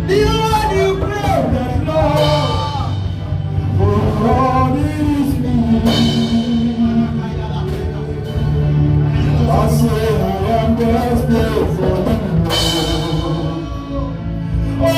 The one you pray that Lord, for God is me. I say I am desperate for you. Oh,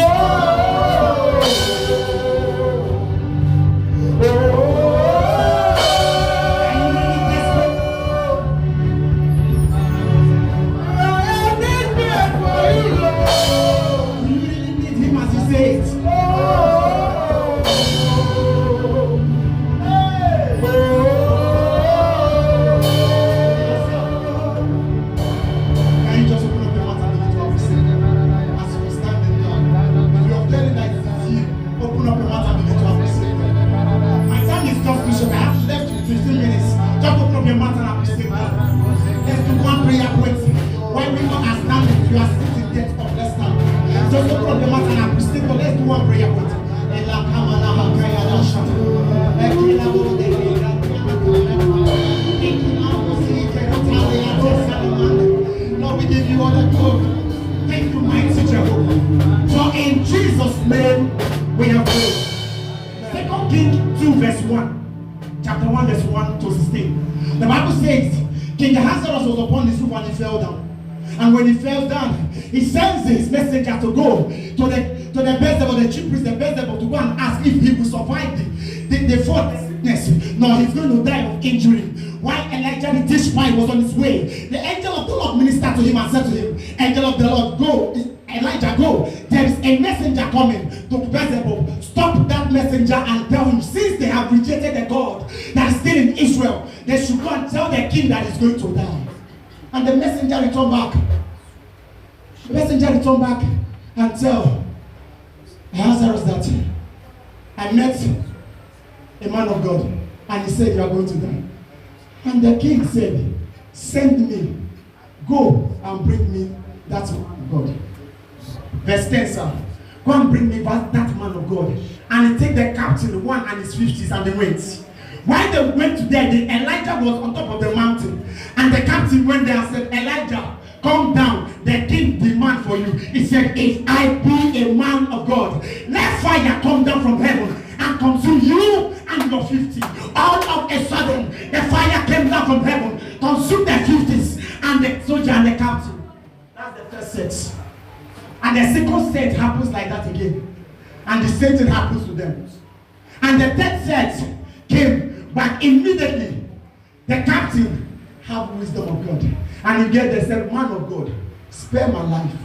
Lord, we give you all the glory. Thank you, mighty Jehovah. For in Jesus' name we have prayed. 2 Kings 2 verse 1. Chapter 1 verse 1 to 16. The Bible says, King Ahasuerus was upon his roof and he fell down. And when he fell down, he sends his messenger to go to the Beelzebub, the chief priest, the Beelzebub, to go and ask if he will survive the fourth sickness. No, he's going to die of injury. While Elijah the Tishbite was on his way, the angel of the Lord ministered to him and said to him, Angel of the Lord, go. Elijah, go. There is a messenger coming to Beelzebub. Stop that messenger and tell him, since they have rejected the God that is still in Israel, they should go and tell their king that he's going to die. And the messenger returned back. The messenger returned back and tell Ahasuerus that I met a man of God and he said you are going to die. And the king said, send me, go and bring me that man of God. Verse 10, sir. Go and bring me that man of God. And he take the captain, one and his 50s, and they went. While they went to there, Elijah was on top of the mountain. And the captain went there and said, Elijah, come down. The king demand for you. He said, if I be a man of God, let fire come down from heaven and consume you and your 50. All of a sudden, the fire came down from heaven, consumed the 50s and the soldier and the captain. That's the first set. And the second set happens like that again. And the same thing happens to them. And the third set came, but immediately the captain have wisdom of God. And he get the said, man of God, spare my life.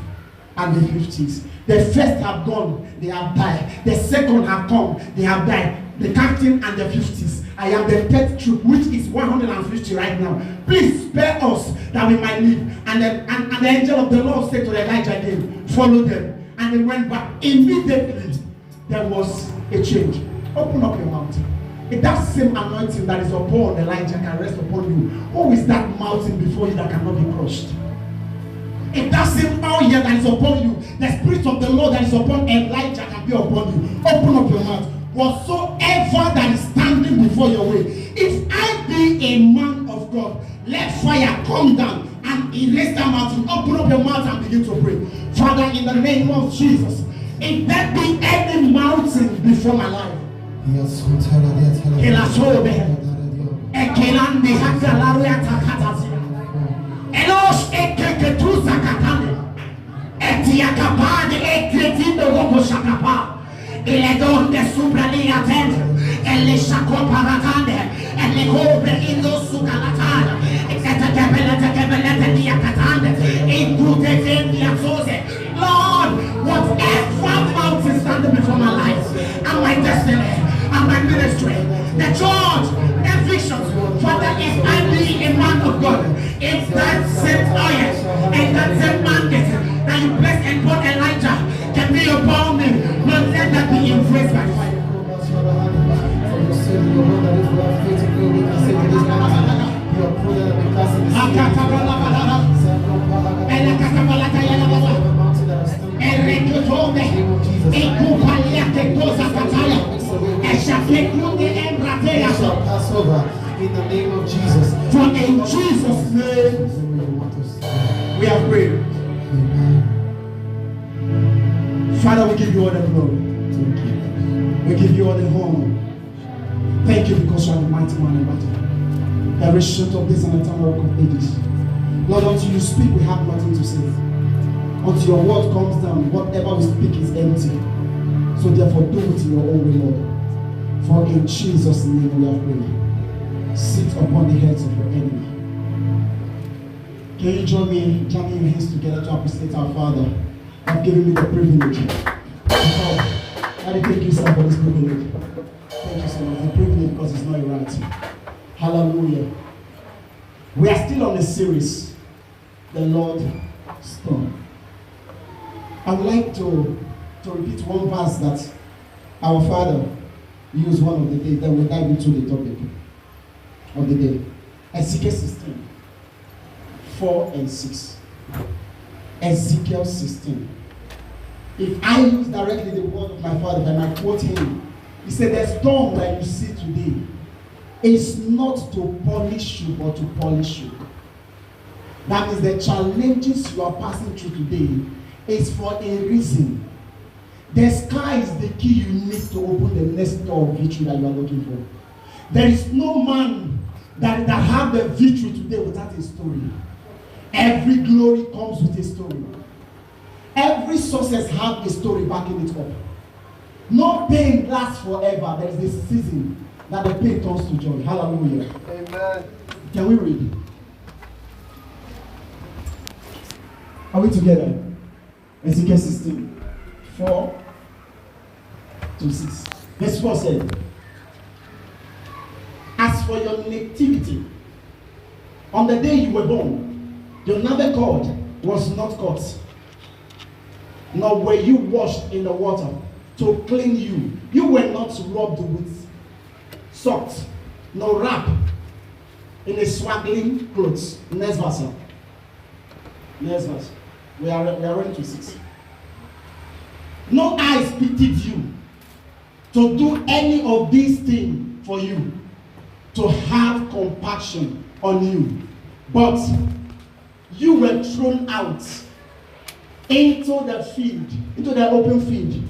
And the 50s. The first have gone, they have died. The second have come, they have died. The captain and the 50s. I am the third troop, which is 150 right now. Please spare us that we might live. And the angel of the Lord said to Elijah again, follow them. And they went back. Immediately, there was a change. Open up your mouth. If that same anointing that is upon Elijah can rest upon you, who is that mountain before you that cannot be crushed? If that same oil that is upon you, the spirit of the Lord that is upon Elijah can be upon you, open up your mouth. Whatsoever that is standing before your way, if I be a man of God, let fire come down and erase that mountain. Open up your mouth and begin to pray. Father, in the name of Jesus, if there be any mountain before my life, le donne sopra lì a terra e le sciacquaparatane e le copre in su calatana e che bellete via catane e tutte via cose. Lord, whatever mountain standing before my life and my destiny and my ministry, the church, the visions, Father, if I be a man of God, if that same oil and that same mandate that you blessed upon Elijah can be upon me, Lord, let that be embraced by fire. In the name of Jesus. For in Jesus' name we have prayed. Father, we give you all the glory. Thank you. We give you all the honor. Thank you because you are the mighty man in battle. There is short of this and eternal rock of ages. Lord, until you speak, we have nothing to say. Until your word comes down, whatever we speak is empty. So therefore, do it in your own way, Lord. For in Jesus' name we have prayed. Sit upon the heads of your enemy. Can you join me in clapping your hands together to appreciate our Father? I've given me the privilege. Daddy, thank you, sir, for this privilege. Thank you so much. The privilege because it's not a right. Hallelujah. We are still on the series, The Lord Stone. I would like to repeat one verse that our Father used one of the days. Then we'll dive into the topic of the day. Ezekiel 16, 4 and 6. Ezekiel 16. If I use directly the word of my Father, then I quote him. He said, the stone that you see today is not to polish you, but to polish you. That means the challenges you are passing through today is for a reason. The sky is the key you need to open the next door of victory that you are looking for. There is no man that have the victory today without a story. Every glory comes with a story. Every success has a story backing it up. No pain lasts forever. There is a season that the pain turns to joy. Hallelujah. Amen. Can we read? Are we together? Ezekiel 16, 4 to 6. Verse 4 said, as for your nativity, on the day you were born, your navel cord was not cut, nor were you washed in the water to clean you. You were not rubbed with salt, nor wrapped in a swaddling clothes. Next verse. Next verse. We are ready to 6. No eyes pitied you to do any of these things for you, to have compassion on you, but you were thrown out into the field, into the open field,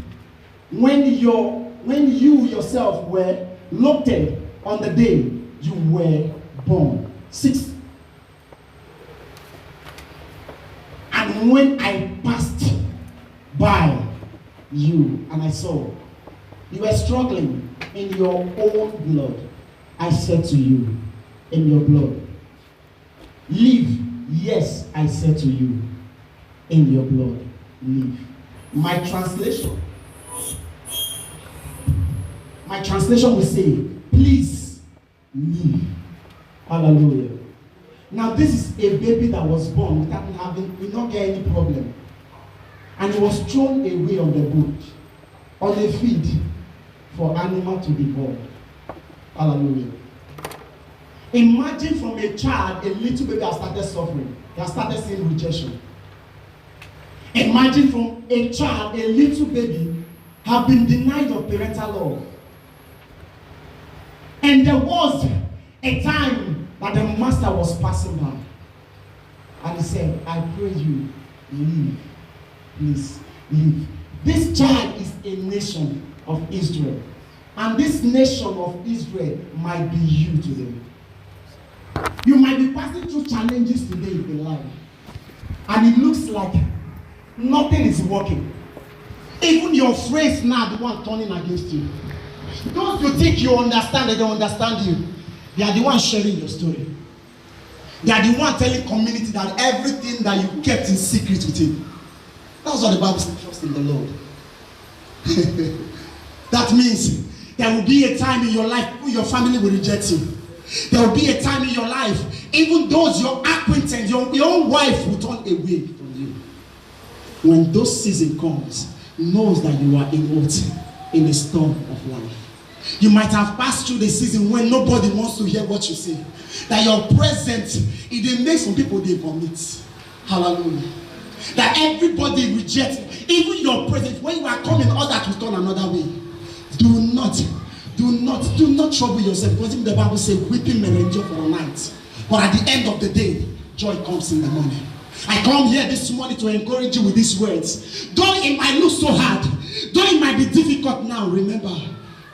when you yourself were located on the day you were born. 6. And when I passed by you and I saw you were struggling in your own blood, I said to you, in your blood, live. Yes, I said to you, in your blood, live. My translation will say, please live. Hallelujah. Now this is a baby that was born without will not get any problem. And it was thrown away on the bush, on a field, for animal to devour. Hallelujah. Imagine from a child, a little baby has started suffering. He has started seeing rejection. Imagine from a child, a little baby, have been denied of parental love. And there was a time that the master was passing by. And he said, I pray you, live. Please, live. This child is a nation of Israel. And this nation of Israel might be you today. You might be passing through challenges today in life. And it looks like nothing is working. Even your friends now are the one turning against you. Those you think you understand, they don't understand you. They are the ones sharing your story. They are the ones telling community that everything that you kept in secret with him. That's what the Bible says, trust in the Lord. That means there will be a time in your life where your family will reject you. There will be a time in your life, even those your acquaintance, your own wife will turn away from you. When those season comes, knows that you are in a storm of life. You might have passed through the season when nobody wants to hear what you say. That your presence, it makes some people they vomit. Hallelujah. That everybody rejects, even your presence. When you are coming, all that will turn another way. Do not trouble yourself, because even the Bible says weeping may endure for a night, but at the end of the day, joy comes in the morning. I come here this morning to encourage you with these words. Though it might look so hard, though it might be difficult now, remember,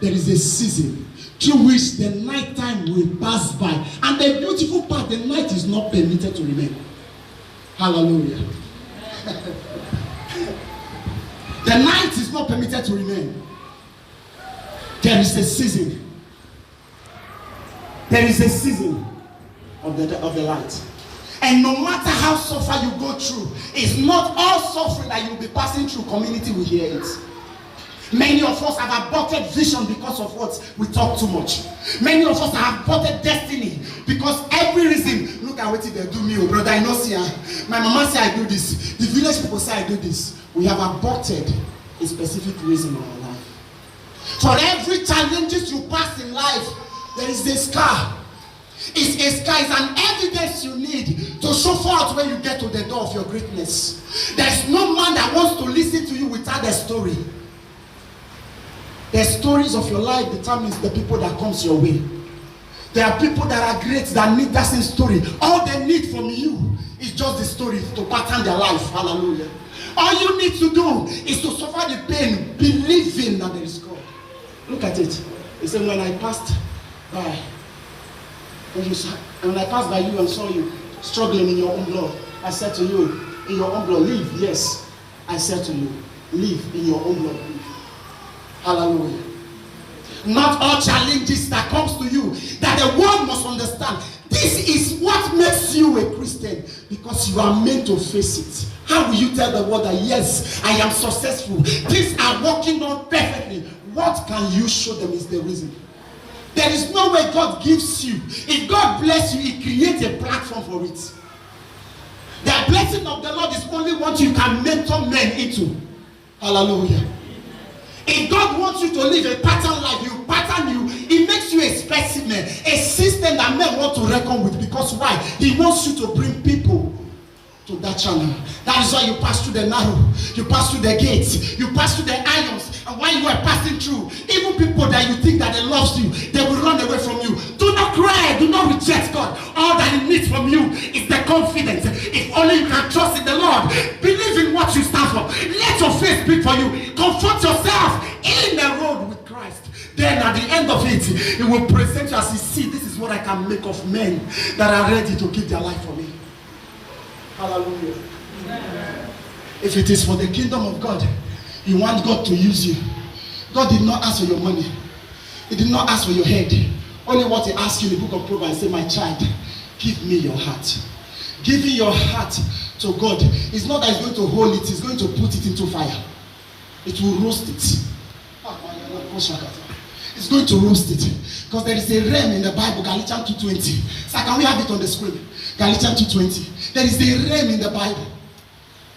there is a season through which the night time will pass by. And the beautiful part, the night is not permitted to remain. Hallelujah. The night is not permitted to remain. There is a season. There is a season of the light. And no matter how suffer you go through, it's not all suffering that you'll be passing through. Community will hear it. Many of us have aborted vision because of what? We talk too much. Many of us have aborted destiny because every reason. Look at what they do me, oh brother. I know see, my mama say I do this. The village people say I do this. We have aborted a specific reason in our life. For every challenges you pass in life, there is a scar. It's a scar. It's an evidence you need to show forth when you get to the door of your greatness. There's no man that wants to listen to you without a story. The stories of your life determines the people that comes your way. There are people that are great that need that same story. All they need from you is just the story to pattern their life. Hallelujah. All you need to do is to suffer the pain, believing that there is God. Look at it. He said, when I passed by, when I passed by you and saw you struggling in your own blood, I said to you, in your own blood, live. Yes, I said to you, live in your own blood. Hallelujah. Not all challenges that comes to you that the world must understand. This is what makes you a Christian, because you are meant to face it. How will you tell the world that yes, I am successful? Things are working on perfectly. What can you show them is the reason. There is no way God gives you. If God bless you, He creates a platform for it. The blessing of the Lord is only what you can mentor men into. Hallelujah. If God wants you to live a pattern life, you pattern you, He makes you a specimen, a system that men want to reckon with. Because why? He wants you to bring people to that channel. That is why you pass through the narrow, you pass through the gates, you pass through the irons. And while you are passing through, even people that you think that they love you, they will run away from you. Do not cry, do not reject God. All that He needs from you is the confidence. If only you can trust in the Lord, believe in what you stand for. Let your faith speak for you. Comfort yourself in the road with Christ. Then at the end of it, He will present you as He see, this is what I can make of men that are ready to give their life for me. Hallelujah. If it is for the kingdom of God, you want God to use you. God did not ask for your money. He did not ask for your head. Only what He asked you in the book of Proverbs, say, my child, give me your heart. Giving your heart to God is not that He's going to hold it, He's going to put it into fire. It will roast it. It's going to roast it. Because there is a realm in the Bible, Galatians 2:20. So can we have it on the screen? Galatians 2:20. There is a realm in the Bible.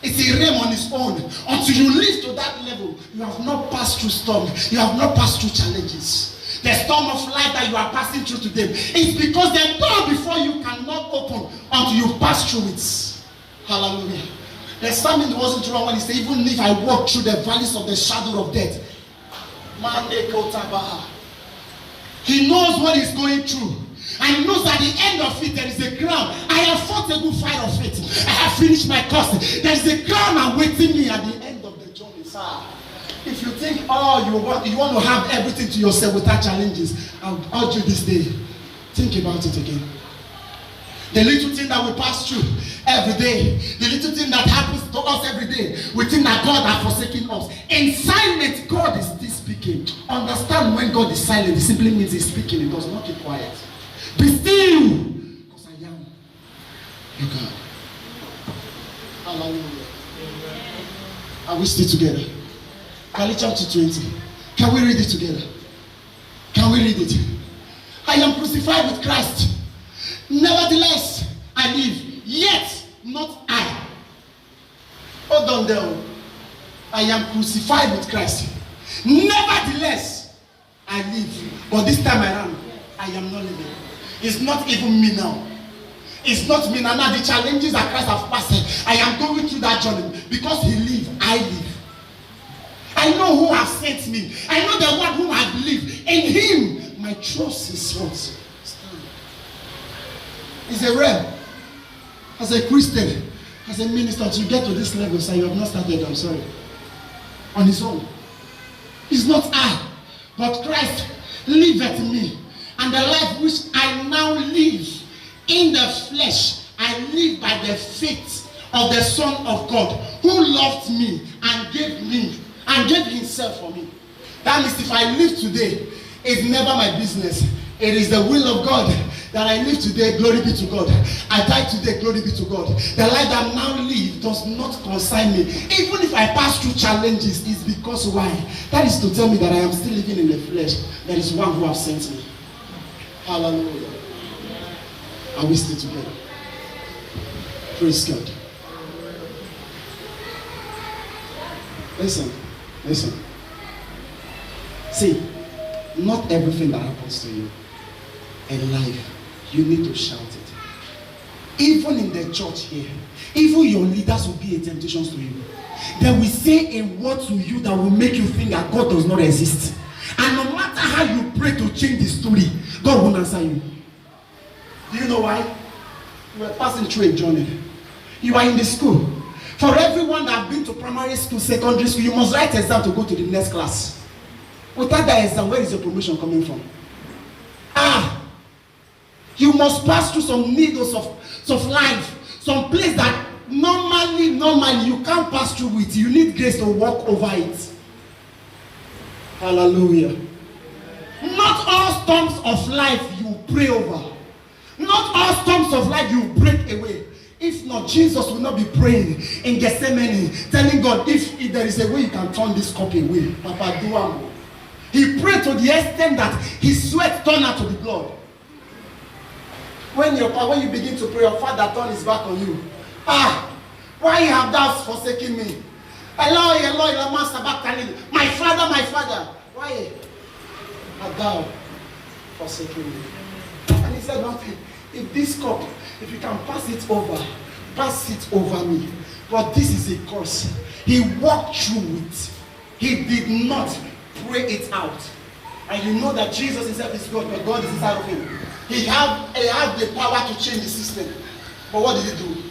It's a realm on its own. Until you live to that level, you have not passed through storms. You have not passed through challenges. The storm of life that you are passing through today is because the door before you cannot open until you pass through it. Hallelujah. The sermon wasn't wrong when he said, even if I walk through the valleys of the shadow of death, He knows what he's going through. And he knows at the end of it, there is a crown. I have fought a good fight of faith. I have finished my course. There is a crown awaiting me at the end of the journey, sir. If you think, you want to have everything to yourself without challenges, I'll urge you this day, think about it again. The little thing that we pass through every day, the little thing that happens to us every day, we think that God has forsaken us. In silence, God is still speaking. Understand, when God is silent, it simply means He's speaking. He does not keep quiet. Be still, because I am your God. Hallelujah. Are we still together? Galatians 2:20. Can we read it together? Can we read it? I am crucified with Christ. Nevertheless, I live. Yet not I. Hold on there. I am crucified with Christ. Nevertheless, I live. But this time around, I am not living. It's not even me now. It's not me now. Now the challenges that Christ has passed, I am going through that journey. Because He lives, I live. I know who has sent me. I know the one whom I believe. In Him, my trust is what? It's a realm. As a Christian, As a minister, to get to this level, sir, you have not started, I'm sorry. On his own. It's not I, but Christ liveth in me. And the life which I now live in the flesh, I live by the faith of the Son of God, who loved me and gave himself for me. That means if I live today, it's never my business. It is the will of God that I live today. Glory be to God. I die today. Glory be to God. The life that I now live does not concern me. Even if I pass through challenges, it's because why? That is to tell me that I am still living in the flesh. There is one who has sent me. Hallelujah. Are we still together? Praise God. Listen. See, not everything that happens to you in life, you need to shout it. Even in the church here, even your leaders will be a temptation to you. They will say a word to you that will make you think that God does not exist. And no matter how you pray to change the story, God won't answer you. Do you know why? You were passing through a journey. You are in the school. For everyone that have been to primary school, secondary school, you must write exam to go to the next class. Without that exam, where is your promotion coming from? You must pass through some needles of life, some place that normally you can't pass through it. You need grace to walk over it. Hallelujah. Not all storms of life you pray over. Not all storms of life you break away. If not, Jesus will not be praying in Gethsemane, telling God, if there is a way you can turn this cup away, Papa, do it. He prayed to the extent that his sweat turned out to be blood. When you begin to pray, your father turns his back on you. Why have thou forsaken me? Eloi, Eloi, lama sabachthani. My father. Why have thou forsaken me? And he said nothing. If this cup, if you can pass it over me. But this is a curse. He walked through it. He did not pray it out. And you know that Jesus himself is God, but God is inside of him. He had the power to change the system. But what did he do?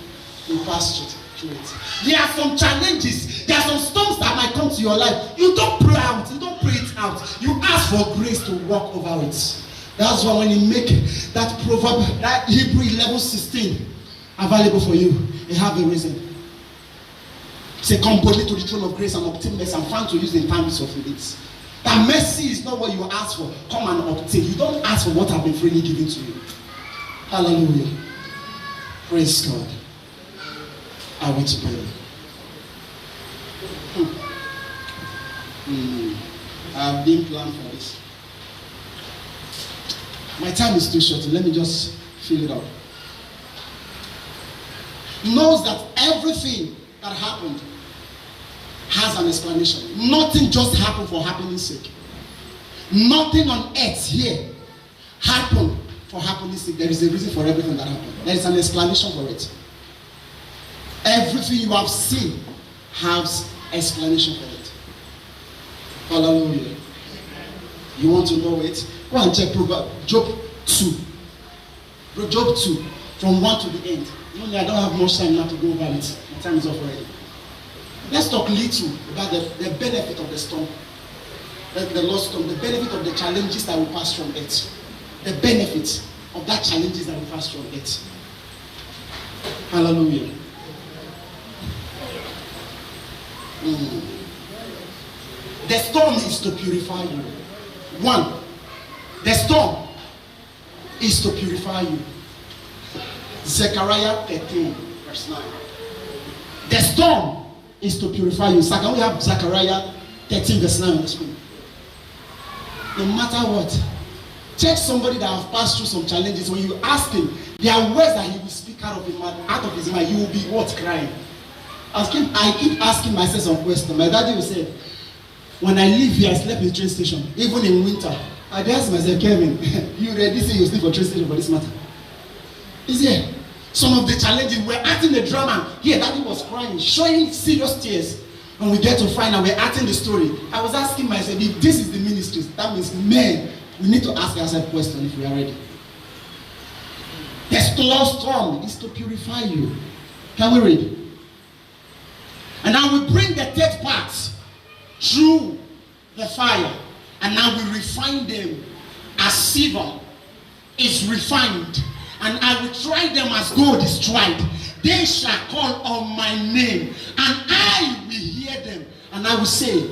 He passed through it. There are some challenges. There are some storms that might come to your life. You don't pray out. You don't pray it out. You ask for grace to walk over it. That's why when you make that proverb, that Hebrew 11:16 available for you, you have a reason. Say, come boldly to the throne of grace and obtain mercy and find to use in times of needs. That mercy is not what you ask for. Come and obtain. You don't ask for what has been freely given to you. Hallelujah. Praise God. I want to pray. I've been planned for this. My time is too short. Let me just fill it up. Knows that everything that happened has an explanation. Nothing just happened for happening's sake. Nothing on earth here happened for happening's sake. There is a reason for everything that happened. There is an explanation for it. Everything you have seen has explanation for it. Hallelujah. You want to know it? Go and check Job 2. Job 2, from 1 to the end. I don't have much time now to go over it. My time is up already. Let's talk little about the benefit of the storm. The lost storm, the benefit of the challenges that we pass from it. The benefit of that challenges that we pass from it. Hallelujah. The storm is to purify you. 1. The storm is to purify you. Zechariah 13, verse 9. The storm is to purify you. So can we have Zechariah 13, verse 9 on the screen? No matter what, check somebody that has passed through some challenges. When you ask him, there are words that he will speak out of his mind. You will be what? Crying. I keep asking myself some questions. My daddy will say, when I live here, I slept in the train station, even in winter. I ask myself, Kevin, you already say you sleep for train station for this matter? Is here? Some of the challenges, we're acting the drama. Here, daddy was crying, showing serious tears. And we get to find out, we're acting the story. I was asking myself, if this is the ministry, that means men, we need to ask ourselves a question if we are ready. The storm is to purify you. Can we read? And I will bring the third part through the fire, and I will refine them as silver is refined, and I will try them as gold is tried. They shall call on my name, and I will hear them, and I will say,